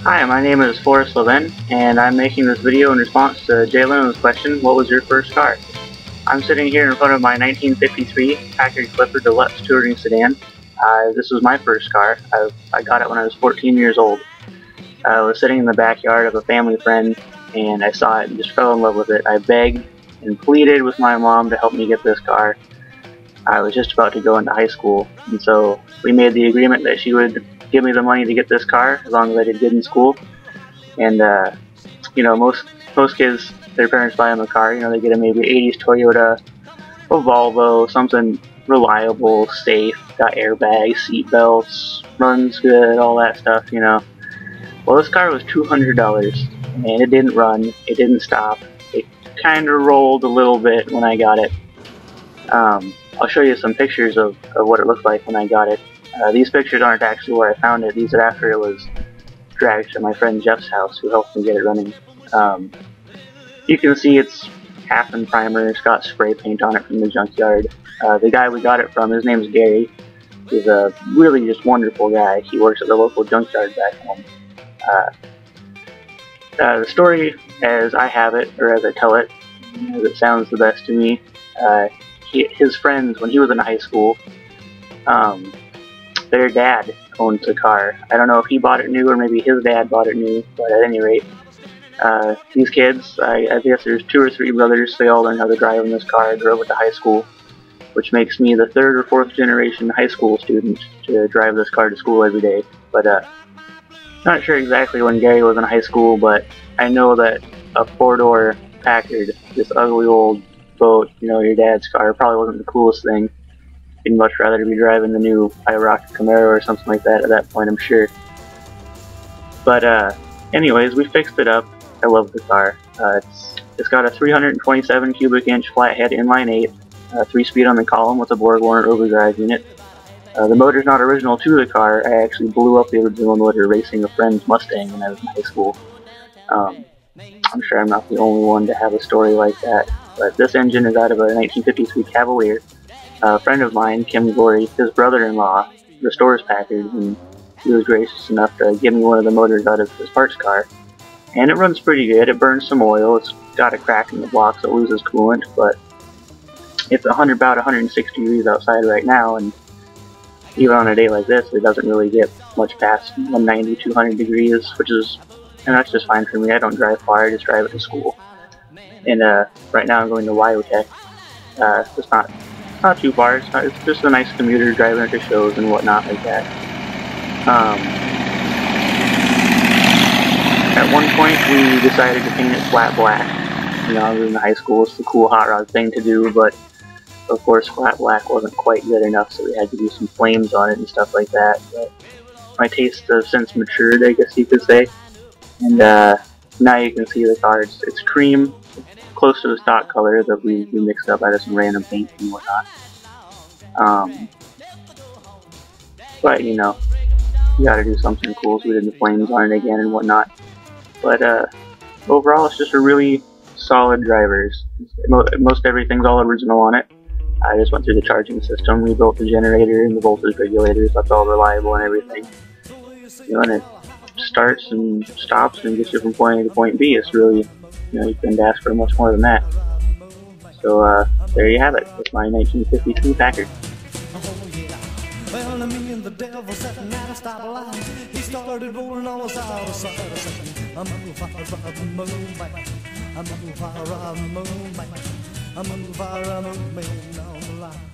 Hi, my name is Forrest Levin, and I'm making this video in response to Jay Leno's question, what was your first car? I'm sitting here in front of my 1953 Packard Clipper Deluxe touring sedan. This was my first car. I got it when I was 14 years old. I was sitting in the backyard of a family friend, and I saw it and just fell in love with it. I begged and pleaded with my mom to help me get this car. I was just about to go into high school, and so we made the agreement that she would give me the money to get this car as long as I did good in school. And you know, most kids, their parents buy them a car. You know, they get a maybe 80s Toyota, a Volvo, something reliable, safe, got airbags, seat belts, runs good, all that stuff. You know. Well, this car was $200, and it didn't run. It didn't stop. It kind of rolled a little bit when I got it. I'll show you some pictures of what it looked like when I got it. These pictures aren't actually where I found it. These are after it was dragged to my friend Jeff's house, who helped me get it running. You can see it's half in primer. It's got spray paint on it from the junkyard. The guy we got it from, his name's Gary. He's a really just wonderful guy. He works at the local junkyard back home. The story as I have it, or as I tell it, as it sounds the best to me, his friends, when he was in high school, their dad owns a car. I don't know if he bought it new or maybe his dad bought it new, but at any rate, these kids, I guess there's 2 or 3 brothers, they all learned how to drive in this car, drove it to high school, which makes me the 3rd or 4th generation high school student to drive this car to school every day. But not sure exactly when Gary was in high school, but I know that a 4-door Packard, this ugly old boat, you know, your dad's car, probably wasn't the coolest thing. You'd much rather be driving the new IROC Camaro or something like that at that point, I'm sure. But anyways, we fixed it up. I love the car. It's got a 327 cubic inch flathead inline 8, 3-speed on the column with a BorgWarner overdrive unit. The motor's not original to the car. I actually blew up the original motor racing a friend's Mustang when I was in high school. I'm sure I'm not the only one to have a story like that, but this engine is out of a 1953 Cavalier. A friend of mine, Kim Gorey, his brother-in-law, restores Packards, and he was gracious enough to give me one of the motors out of his parts car. And it runs pretty good. It burns some oil. It's got a crack in the block, so it loses coolant, but it's about 160 degrees outside right now, and even on a day like this, it doesn't really get much past 190, 200 degrees, and that's just fine for me. I don't drive far, I just drive it to school. And right now I'm going to Wyotech. It's not too far, it's just a nice commuter driving it to shows and whatnot like that. At one point we decided to paint it flat black. You know, I was in high school, it's the cool hot rod thing to do, but of course flat black wasn't quite good enough, so we had to do some flames on it and stuff like that. But my tastes have since matured, I guess you could say. And now you can see the car, it's cream, close to the stock color that we mixed up out of some random paint and whatnot. But you know, you gotta do something cool, so we did the flames on it again and whatnot. But overall, it's just a really solid driver. Most everything's all original on it. I just went through the charging system, rebuilt the generator and the voltage regulators. That's all reliable and everything. You know, and it starts and stops and gets you from point A to point B. It's really, you know, you couldn't ask for much more than that. So there you have it. It's my 1953 Packard. Well, me and the devil sitting at a stoplight. He started rolling on us out of sight. I'm on fire, I'm moving. I'm on fire, I'm moving. I'm on fire, I'm moving on the line.